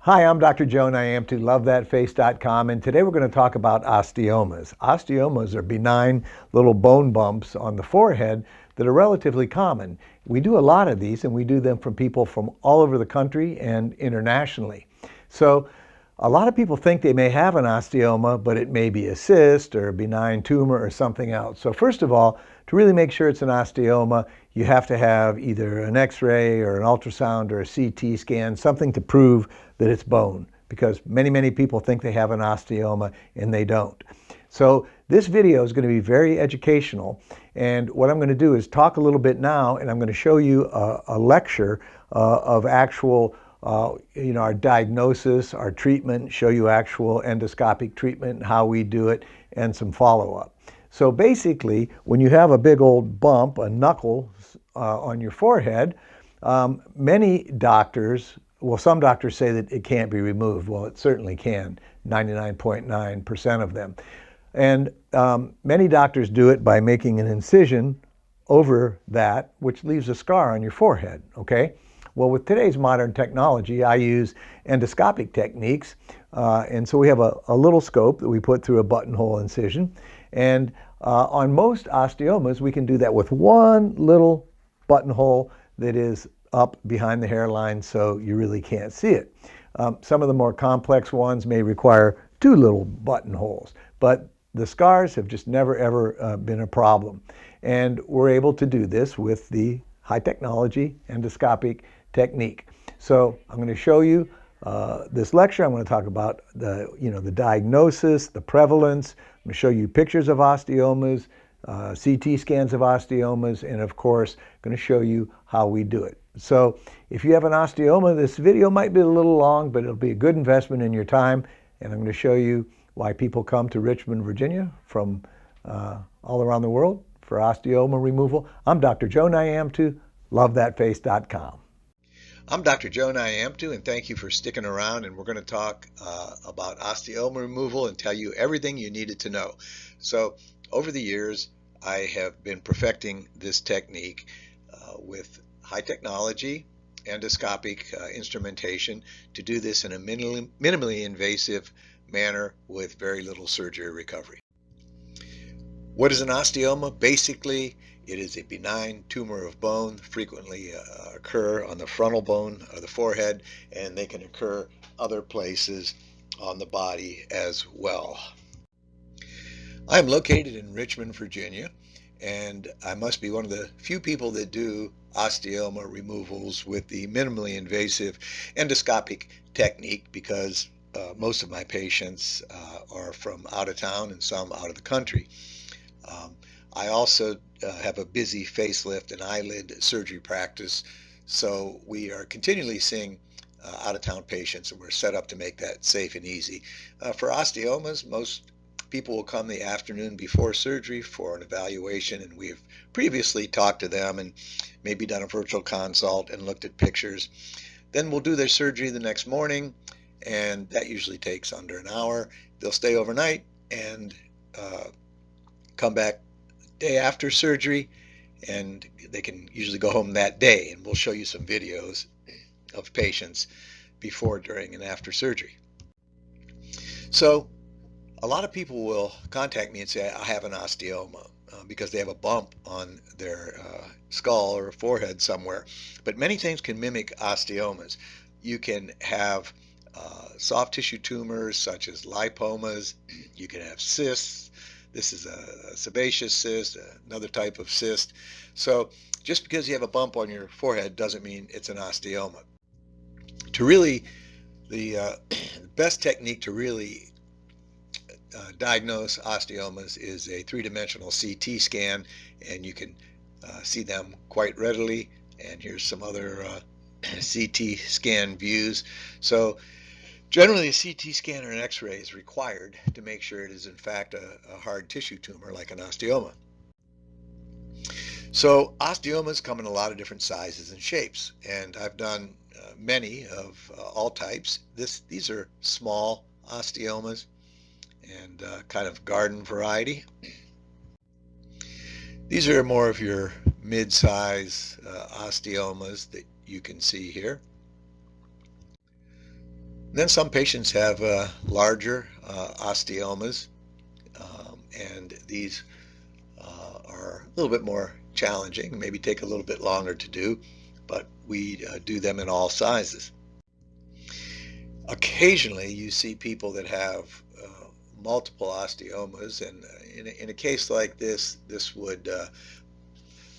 Hi, I'm Dr. Joe Niamtu, LoveThatFace.com, and today we're going to talk about osteomas. Osteomas are benign little bone bumps on the forehead that are relatively common. We do a lot of these, and we do them from people from all over the country and internationally. So a lot of people think they may have an osteoma, but it may be a cyst or a benign tumor or something else. So first of all, to really make sure it's an osteoma, you have to have either an X-ray or an ultrasound or a CT scan, something to prove that it's bone, because many people think they have an osteoma and they don't. So this video is going to be very educational, and what I'm going to do is talk a little bit now, and I'm going to show you a lecture of actual our diagnosis, our treatment, show you actual endoscopic treatment and how we do it, and some follow-up. So basically, when you have a big old bump, a knuckle on your forehead, many doctors, well, some doctors say that it can't be removed. Well, it certainly can, 99.9% of them. And many doctors do it by making an incision over that, which leaves a scar on your forehead, okay? Well, with today's modern technology, I use endoscopic techniques. And so we have a little scope that we put through a buttonhole incision. And on most osteomas, we can do that with one little buttonhole that is up behind the hairline, so you really can't see it. Some of the more complex ones may require two little buttonholes, but the scars have just never ever been a problem. And we're able to do this with the high technology endoscopic technique. So I'm going to show you this lecture. I'm going to talk about the diagnosis, the prevalence. I'm going to show you pictures of osteomas, CT scans of osteomas, and of course, I'm going to show you how we do it. So if you have an osteoma, this video might be a little long, but it'll be a good investment in your time. And I'm going to show you why people come to Richmond, Virginia from all around the world for osteoma removal. I'm Dr. Joe Niamtu, LoveThatFace.com. I'm Dr. Joe Niamtu, and thank you for sticking around, and we're going to talk about osteoma removal and tell you everything you needed to know. So over the years, I have been perfecting this technique with high technology, endoscopic instrumentation to do this in a minimally invasive manner with very little surgery recovery. What is an osteoma? Basically, it is a benign tumor of bone, frequently occur on the frontal bone of the forehead, and they can occur other places on the body as well. I'm located in Richmond, Virginia, and I must be one of the few people that do osteoma removals with the minimally invasive endoscopic technique, because most of my patients are from out of town and some out of the country. I also have a busy facelift and eyelid surgery practice, so we are continually seeing out-of-town patients, and we're set up to make that safe and easy. For osteomas, most people will come the afternoon before surgery for an evaluation, and we've previously talked to them and maybe done a virtual consult and looked at pictures. Then we'll do their surgery the next morning, and that usually takes under an hour. They'll stay overnight and come back day after surgery, and they can usually go home that day, and we'll show you some videos of patients before, during, and after surgery. So a lot of people will contact me and say, I have an osteoma, because they have a bump on their skull or forehead somewhere. But many things can mimic osteomas. You can have soft tissue tumors such as lipomas. You can have cysts. This is a sebaceous cyst, another type of cyst. So just because you have a bump on your forehead doesn't mean it's an osteoma. To really, the best technique to really diagnose osteomas is a three-dimensional CT scan, and you can see them quite readily. And here's some other CT scan views. So generally, a CT scan or an X-ray is required to make sure it is in fact a hard tissue tumor like an osteoma. So osteomas come in a lot of different sizes and shapes, and I've done many of all types. These are small osteomas and kind of garden variety. These are more of your mid-size osteomas that you can see here. And then some patients have larger osteomas, and these are a little bit more challenging, maybe take a little bit longer to do, but we do them in all sizes. Occasionally, you see people that have multiple osteomas, and in a case like this, this would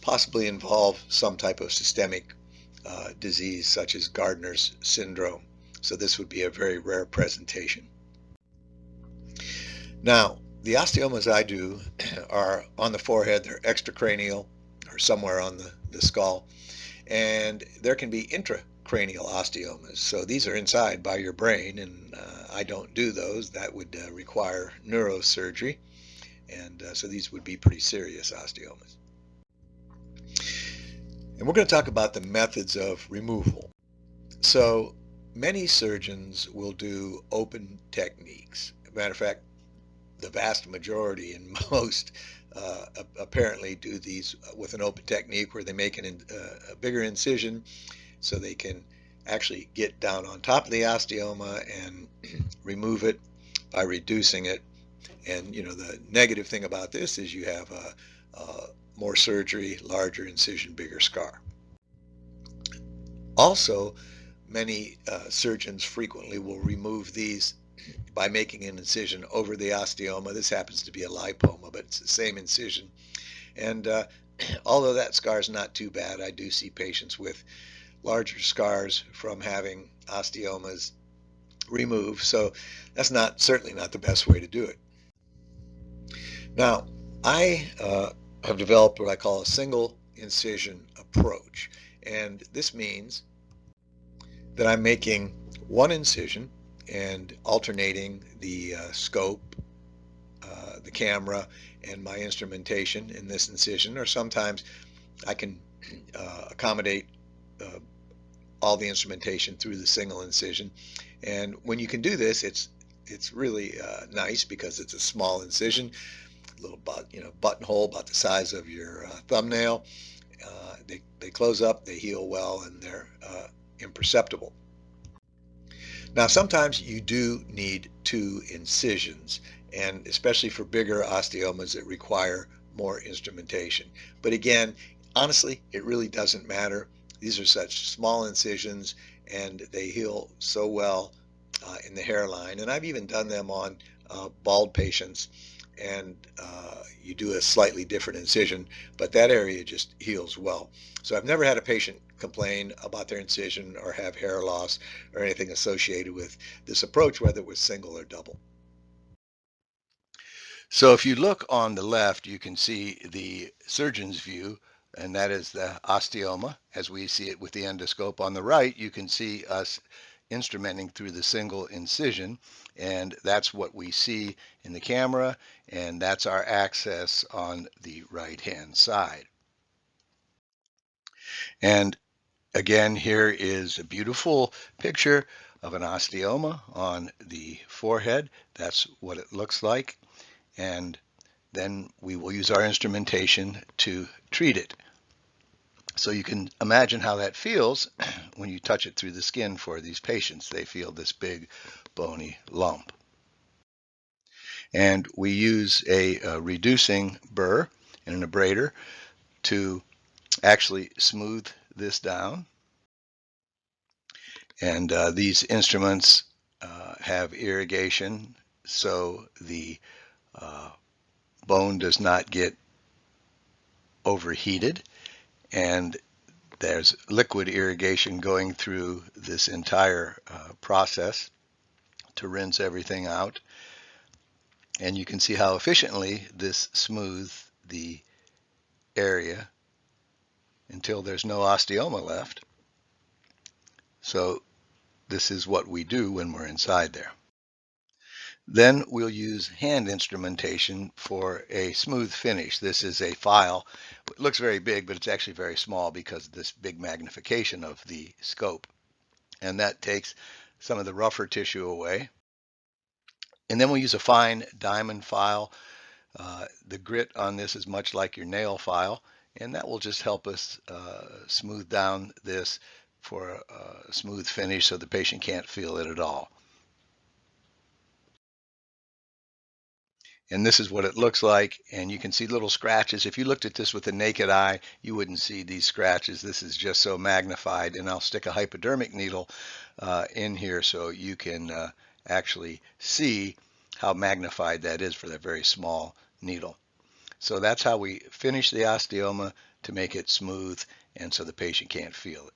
possibly involve some type of systemic disease such as Gardner's syndrome. So this would be a very rare presentation. Now, the osteomas I do are on the forehead, they're extracranial or somewhere on the skull, and there can be intracranial osteomas. So these are inside by your brain, and I don't do those. That would require neurosurgery, and so these would be pretty serious osteomas. And we're going to talk about the methods of removal. So many surgeons will do open techniques. As a matter of fact, the vast majority and most apparently do these with an open technique where they make a bigger incision so they can actually get down on top of the osteoma and remove it by reducing it. And the negative thing about this is you have more surgery, larger incision, bigger scar. Also, many surgeons frequently will remove these by making an incision over the osteoma. This happens to be a lipoma, but it's the same incision. And although that scar is not too bad, I do see patients with larger scars from having osteomas removed. So that's certainly not the best way to do it. Now, I have developed what I call a single incision approach. And this means that I'm making one incision and alternating the scope, the camera, and my instrumentation in this incision, or sometimes I can accommodate all the instrumentation through the single incision. And when you can do this, it's really nice because it's a small incision, a little buttonhole about the size of your thumbnail. They close up, they heal well, and they're imperceptible. Now, sometimes you do need two incisions, and especially for bigger osteomas that require more instrumentation. But again, honestly, it really doesn't matter. These are such small incisions, and they heal so well in the hairline. And I've even done them on bald patients, and you do a slightly different incision, but that area just heals well. So I've never had a patient complain about their incision or have hair loss or anything associated with this approach, whether it was single or double. So if you look on the left, you can see the surgeon's view, and that is the osteoma as we see it with the endoscope. On the right, you can see us instrumenting through the single incision, and that's what we see in the camera, and that's our access on the right hand side. And again, here is a beautiful picture of an osteoma on the forehead. That's what it looks like, and then we will use our instrumentation to treat it. So you can imagine how that feels when you touch it through the skin for these patients. They feel this big bony lump. And we use a reducing burr and an abrader to actually smooth this down. And these instruments have irrigation so the bone does not get overheated, and there's liquid irrigation going through this entire process to rinse everything out. And you can see how efficiently this smooths the area until there's no osteoma left. So this is what we do when we're inside there. Then we'll use hand instrumentation for a smooth finish. This is a file. It looks very big, but it's actually very small because of this big magnification of the scope. And that takes some of the rougher tissue away. And then we'll use a fine diamond file. The grit on this is much like your nail file, and that will just help us smooth down this for a smooth finish so the patient can't feel it at all. And this is what it looks like, and you can see little scratches. If you looked at this with the naked eye, you wouldn't see these scratches. This is just so magnified, and I'll stick a hypodermic needle in here so you can actually see how magnified that is for that very small needle. So that's how we finish the osteoma to make it smooth and so the patient can't feel it.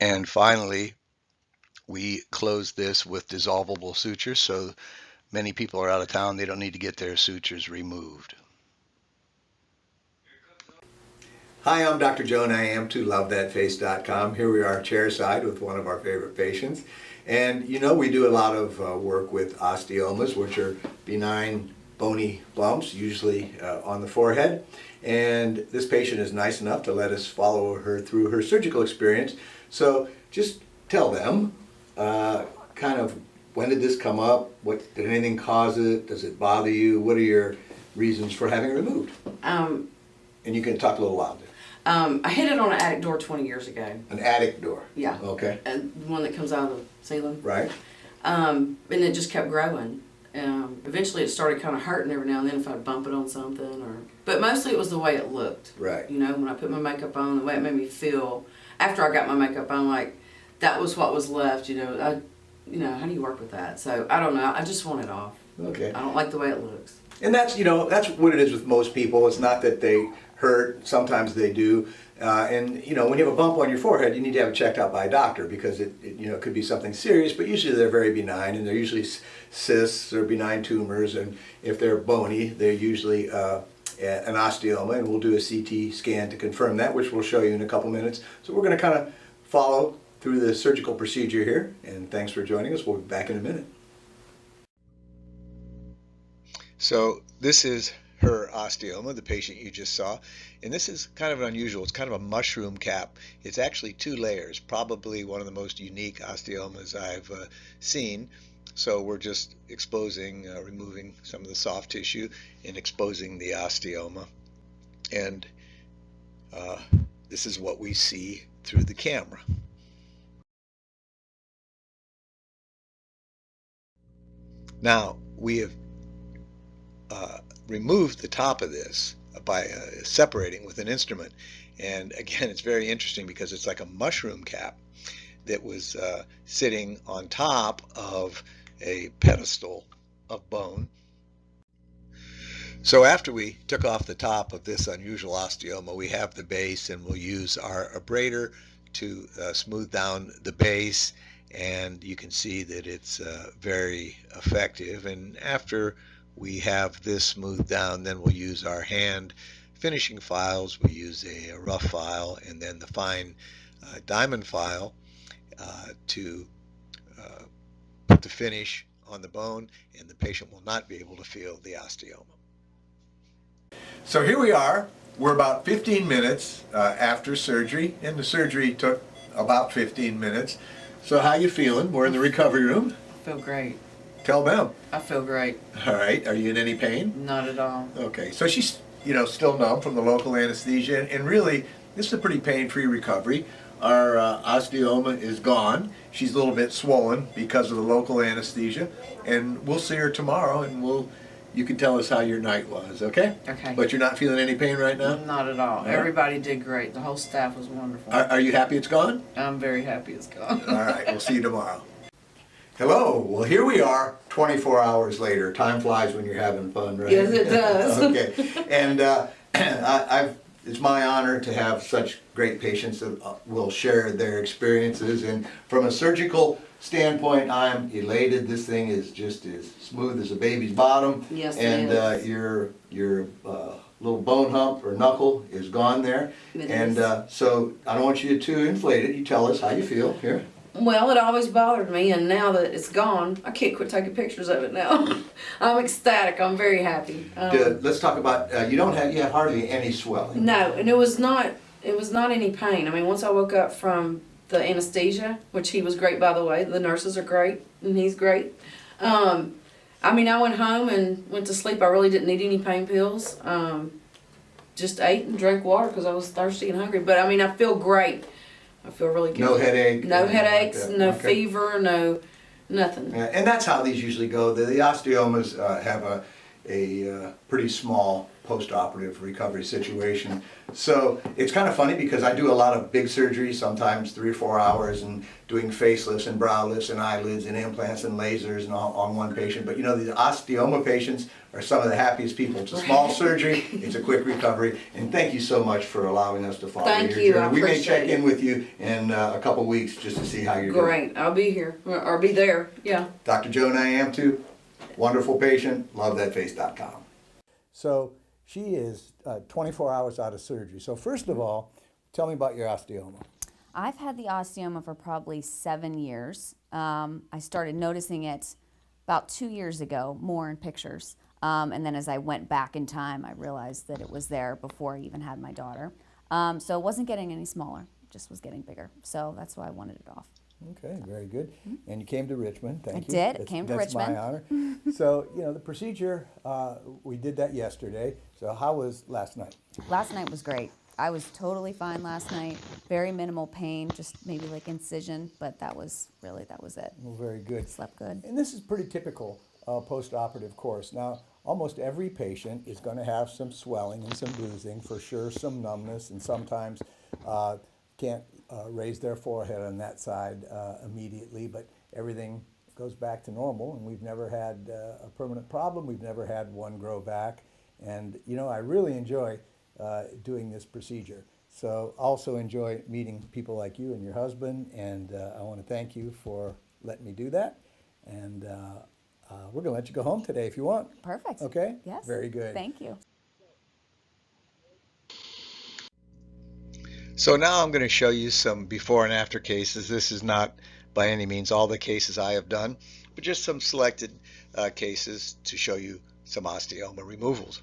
And finally, we close this with dissolvable sutures, so many people are out of town, they don't need to get their sutures removed. Hi, I'm Dr. Joe Niamtu, LoveThatFace.com. Here we are chairside with one of our favorite patients. And you know, we do a lot of work with osteomas, which are benign bony bumps, usually on the forehead. And this patient is nice enough to let us follow her through her surgical experience. So just tell them kind of, when did this come up? What, did anything cause it? Does it bother you? What are your reasons for having it removed? And you can talk a little louder. I hit it on an attic door 20 years ago. An attic door? Yeah. Okay. And the one that comes out of the ceiling. Right. And it just kept growing. Eventually it started kind of hurting every now and then if I'd bump it on something. But mostly it was the way it looked. Right. You know, when I put my makeup on, the way it made me feel. After I got my makeup on, like, that was what was left, you know. How do you work with that? So, I don't know. I just want it off. Okay. I don't like the way it looks. And that's, you know, that's what it is with most people. It's not that they hurt. Sometimes they do. And, you know, when you have a bump on your forehead, you need to have it checked out by a doctor because it could be something serious, but usually they're very benign, and they're usually cysts or benign tumors. And if they're bony, they're usually an osteoma, and we'll do a CT scan to confirm that, which we'll show you in a couple minutes. So we're going to kind of follow through the surgical procedure here, and thanks for joining us. We'll be back in a minute. So this is her osteoma, the patient you just saw, and this is kind of unusual. It's kind of a mushroom cap. It's actually 2 layers, probably one of the most unique osteomas I've seen. So we're just exposing, removing some of the soft tissue and exposing the osteoma. And this is what we see through the camera. Now, we have removed the top of this by separating with an instrument. And again, it's very interesting because it's like a mushroom cap that was sitting on top of a pedestal of bone. So after we took off the top of this unusual osteoma, we have the base, and we'll use our abrader to smooth down the base, and you can see that it's very effective. And after we have this smoothed down, then we'll use our hand finishing files. We use a rough file and then the fine diamond file to put the finish on the bone, and the patient will not be able to feel the osteoma. So here we are. We're about 15 minutes after surgery, and the surgery took about 15 minutes. So how you feeling? We're in the recovery room. I feel great. Tell them. I feel great. All right. Are you in any pain? Not at all. Okay. So she's, still numb from the local anesthesia, and really, this is a pretty pain-free recovery. Our osteoma is gone. She's a little bit swollen because of the local anesthesia, and we'll see her tomorrow, and you can tell us how your night was, okay? Okay. But you're not feeling any pain right now? Not at all. Yeah. Everybody did great. The whole staff was wonderful. Are you happy it's gone? I'm very happy it's gone. All right, we'll see you tomorrow. Hello, well here we are 24 hours later. Time flies when you're having fun, right? Yes, it does. Okay, and it's my honor to have such great patients that will share their experiences, and from a surgical standpoint, I'm elated. This thing is just as smooth as a baby's bottom. Yes, and it is. Your little bone hump or knuckle is gone there. It and is. So I don't want you to inflate it. You tell us how you feel here. Well, it always bothered me, and now that it's gone, I can't quit taking pictures of it now. I'm ecstatic. I'm very happy. Let's talk about you have hardly any swelling. No, and it was not any pain. I mean, once I woke up from the anesthesia, which he was great, by the way. The nurses are great, and he's great. I went home and went to sleep. I really didn't need any pain pills. Just ate and drank water because I was thirsty and hungry. But I feel great. I feel really good. No headache. No headaches. Like no okay. fever. No Nothing. And that's how these usually go. The osteomas have a pretty small post-operative recovery situation. So it's kind of funny because I do a lot of big surgery, sometimes 3 or 4 hours, and doing facelifts and brow lifts and eyelids and implants and lasers and all on one patient. But you know, the osteoma patients are some of the happiest people. It's a small surgery, it's a quick recovery, and thank you so much for allowing us to follow Thank your you, journey. I We may appreciate check it. in with you in a couple weeks just to see how you're doing. Great. I'll be here. Or be there. Yeah. Dr. Joe Niamtu, wonderful patient, lovethatface.com. So she is 24 hours out of surgery. So first of all, tell me about your osteoma. I've had the osteoma for probably 7 years. I started noticing it about 2 years ago, more in pictures. And then as I went back in time, I realized that it was there before I even had my daughter. So it wasn't getting any smaller, just was getting bigger. So that's why I wanted it off. Okay, very good. And you came to Richmond, thank you. I did, came to That's Richmond. my honor. So, you know, the procedure, we did that yesterday. So how was last night? Last night was great. I was totally fine last night. Very minimal pain, just maybe like incision, but that was it. Well, very good. Slept good. And this is pretty typical post-operative course. Now, almost every patient is going to have some swelling and some bruising, for sure, some numbness, and sometimes can't raise their forehead on that side immediately, but everything goes back to normal, and we've never had a permanent problem. We've never had one grow back, and you know, I really enjoy doing this procedure. So also enjoy meeting people like you and your husband, and I want to thank you for letting me do that, and we're going to let you go home today if you want. Perfect. Okay? Yes. Very good. Thank you. So now I'm going to show you some before and after cases. This is not by any means all the cases I have done, but just some selected cases to show you some osteoma removals.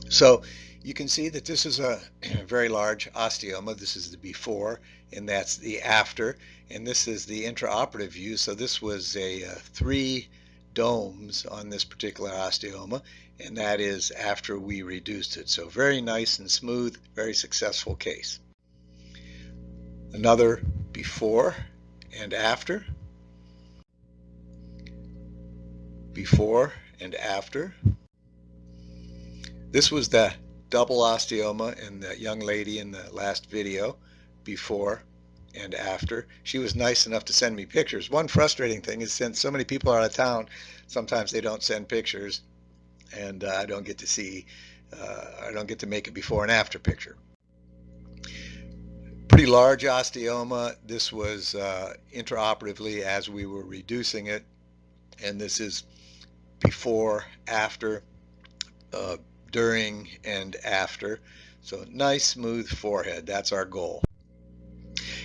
So you can see that this is a very large osteoma. This is the before, and that's the after, and this is the intraoperative view. So this was a 3 domes on this particular osteoma, and that is after we reduced it. So very nice and smooth, very successful case. Another before and after. Before and after. This was the double osteoma in the young lady in the last video, before and after. She was nice enough to send me pictures. One frustrating thing is, since so many people are out of town, sometimes they don't send pictures, and I don't get to see, I don't get to make a before and after picture. Pretty large osteoma. This was intraoperatively as we were reducing it, and this is before, after, during, and after. So nice smooth forehead, that's our goal.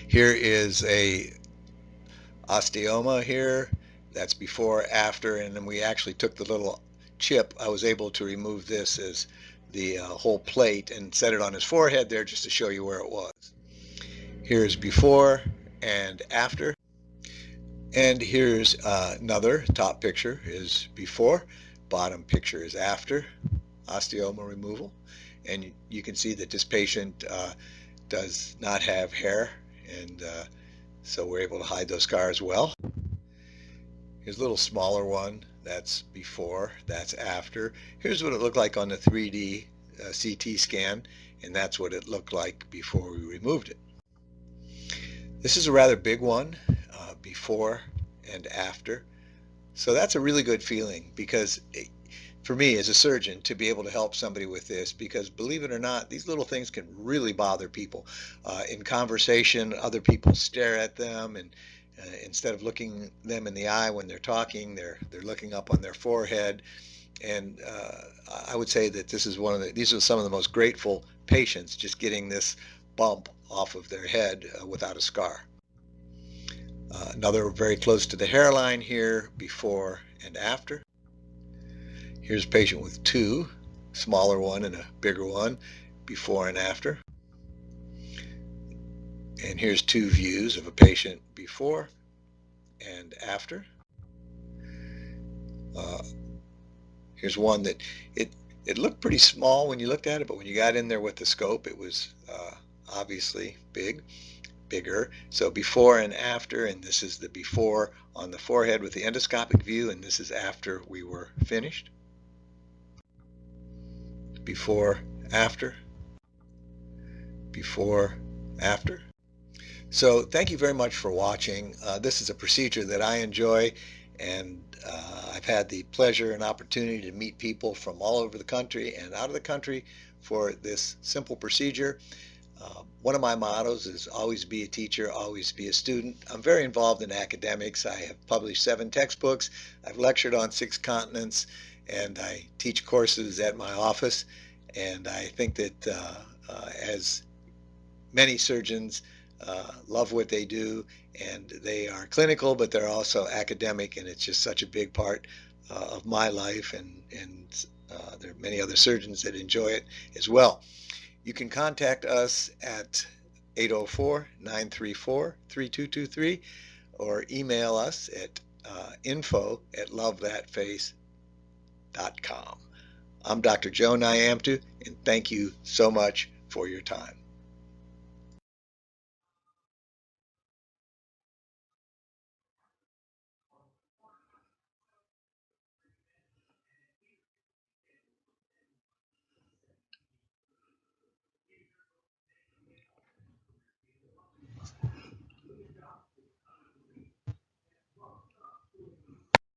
Here is a osteoma here, that's before, after, and then we actually took the little chip. I was able to remove this as the whole plate and set it on his forehead there just to show you where it was. Here's before and after, and here's another top picture is before, bottom picture is after osteoma removal, and you can see that this patient does not have hair, and so we're able to hide those scars well. Here's a little smaller one, that's before, that's after. Here's what it looked like on the 3D CT scan, and that's what it looked like before we removed it. This is a rather big one, before and after. So that's a really good feeling, because for me as a surgeon, to be able to help somebody with this, because believe it or not, these little things can really bother people. In conversation, other people stare at them, and instead of looking them in the eye when they're talking, they're looking up on their forehead. And I would say that this is these are some of the most grateful patients, just getting this bump off of their head without a scar. Another very close to the hairline here, before and after. Here's a patient with 2, smaller one and a bigger one, before and after. And here's 2 views of a patient before and after. Here's one that it looked pretty small when you looked at it, but when you got in there with the scope, it was obviously big. bigger. So before and after, and this is the before on the forehead with the endoscopic view, and this is after we were finished. Before, after, before, after. So thank you very much for watching. This is a procedure that I enjoy, and I've had the pleasure and opportunity to meet people from all over the country and out of the country for this simple procedure. One of my mottos is always be a teacher, always be a student. I'm very involved in academics. I have published 7 textbooks. I've lectured on 6 continents, and I teach courses at my office. And I think that as many surgeons love what they do, and they are clinical, but they're also academic, and it's just such a big part of my life, and there are many other surgeons that enjoy it as well. You can contact us at 804-934-3223 or email us at info@lovethatface.com. I'm Dr. Joe Niamtu, and thank you so much for your time.